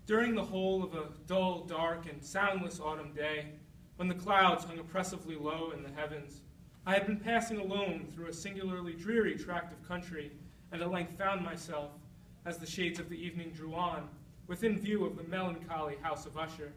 During the whole of a dull, dark, and soundless autumn day, when the clouds hung oppressively low in the heavens, I had been passing alone through a singularly dreary tract of country, and at length found myself, as the shades of the evening drew on, within view of the melancholy house of Usher.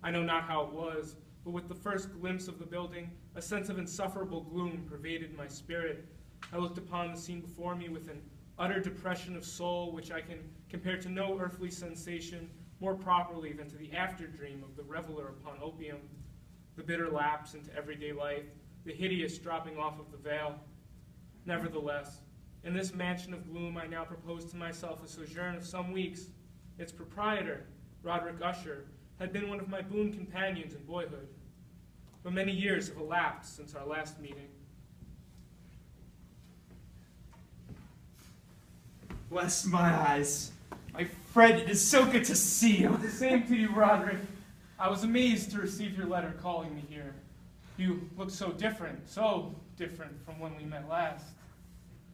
I know not how it was, but with the first glimpse of the building, a sense of insufferable gloom pervaded my spirit. I looked upon the scene before me with an utter depression of soul which I can compare to no earthly sensation more properly than to the after-dream of the reveler upon opium, the bitter lapse into everyday life, the hideous dropping off of the veil. Nevertheless, in this mansion of gloom I now propose to myself a sojourn of some weeks. Its proprietor, Roderick Usher, had been one of my boon companions in boyhood. But many years have elapsed since our last meeting. Bless my eyes. My friend, it is so good to see you. The same to you, Roderick. I was amazed to receive your letter calling me here. You look so different from when we met last.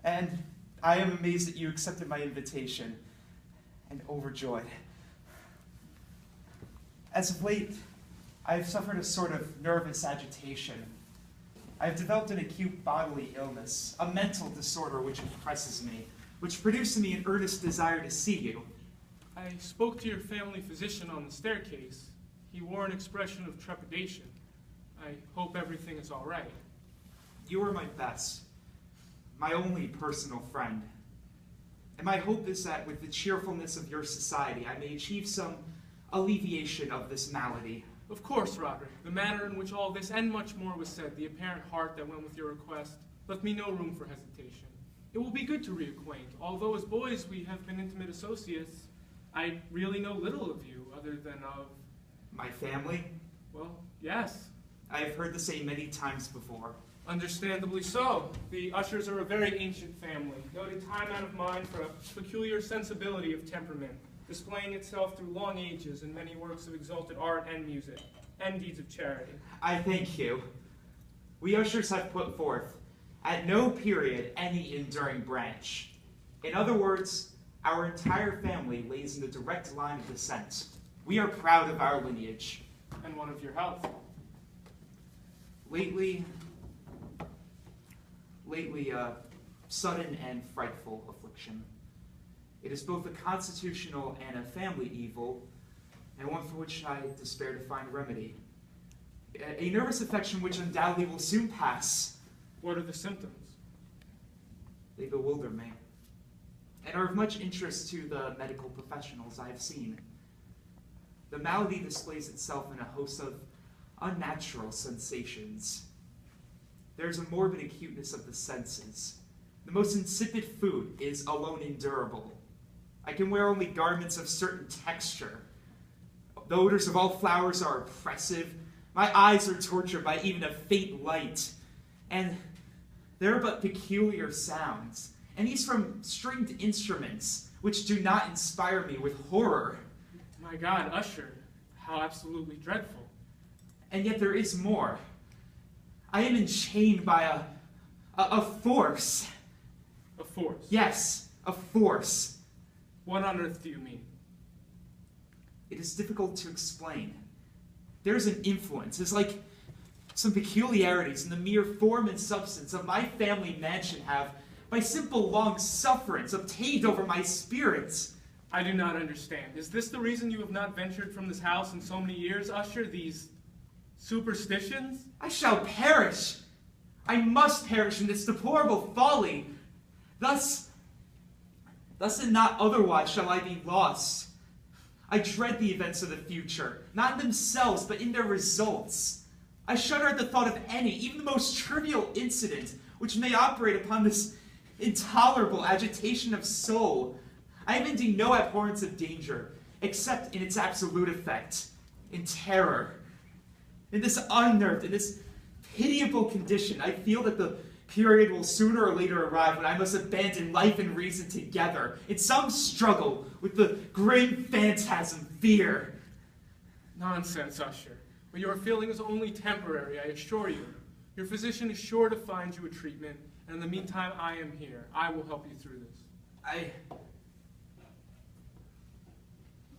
And I am amazed that you accepted my invitation, and overjoyed. As of late, I have suffered a sort of nervous agitation. I have developed an acute bodily illness, a mental disorder which oppresses me, which produced in me an earnest desire to see you. I spoke to your family physician on the staircase. He wore an expression of trepidation. I hope everything is all right. You are my best, my only personal friend. And my hope is that with the cheerfulness of your society, I may achieve some alleviation of this malady. Of course, Roderick. The manner in which all this and much more was said, the apparent heart that went with your request, left me no room for hesitation. It will be good to reacquaint. Although as boys we have been intimate associates, I really know little of you other than of... My family? Well, yes. I have heard the same many times before. Understandably so. The Ushers are a very ancient family, noted time out of mind for a peculiar sensibility of temperament, displaying itself through long ages in many works of exalted art and music, and deeds of charity. I thank you. We Ushers have put forth, at no period, any enduring branch. In other words, our entire family lays in the direct line of descent. We are proud of our lineage. And one of your health. Lately, a sudden and frightful affliction. It is both a constitutional and a family evil, and one for which I despair to find a remedy. A nervous affection which undoubtedly will soon pass. What are the symptoms? They bewilder me, and are of much interest to the medical professionals I have seen. The malady displays itself in a host of unnatural sensations. There's a morbid acuteness of the senses. The most insipid food is alone endurable. I can wear only garments of certain texture. The odors of all flowers are oppressive. My eyes are tortured by even a faint light. And there are but peculiar sounds, and these from stringed instruments, which do not inspire me with horror. My God, Usher, how absolutely dreadful. And yet there is more. I am enchained by a force. A force? Yes, a force. What on earth do you mean? It is difficult to explain. There's an influence. It's like some peculiarities in the mere form and substance of my family mansion have, by simple long sufferance, obtained over my spirits. I do not understand. Is this the reason you have not ventured from this house in so many years, Usher? These superstitions? I shall perish. I must perish in this deplorable folly. Thus and not otherwise shall I be lost. I dread the events of the future, not in themselves, but in their results. I shudder at the thought of any, even the most trivial incident, which may operate upon this intolerable agitation of soul. I have indeed no abhorrence of danger, except in its absolute effect, in terror. In this unnerved, in this pitiable condition, I feel that the period will sooner or later arrive when I must abandon life and reason together in some struggle with the grim phantasm fear. Nonsense, Usher. But your feeling is only temporary, I assure you. Your physician is sure to find you a treatment, and in the meantime, I am here. I will help you through this.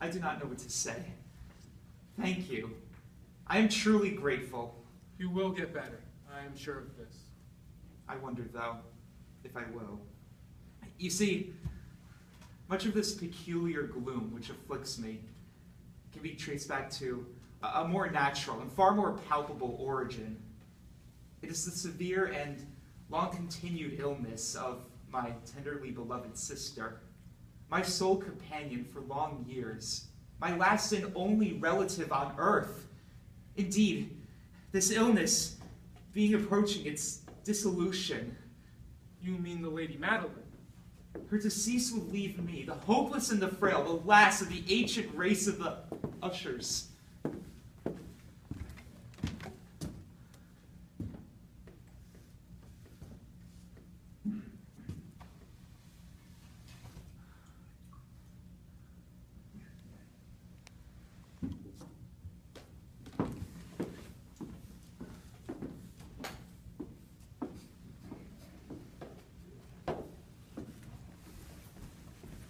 I do not know what to say. Thank you. I am truly grateful. You will get better. I am sure of this. I wonder, though, if I will. You see, much of this peculiar gloom which afflicts me can be traced back to a more natural and far more palpable origin. It is the severe and long-continued illness of my tenderly beloved sister, my sole companion for long years, my last and only relative on earth. Indeed, this illness being approaching its dissolution. You mean the Lady Madeline? Her decease will leave me, the hopeless and the frail, the last of the ancient race of the Ushers.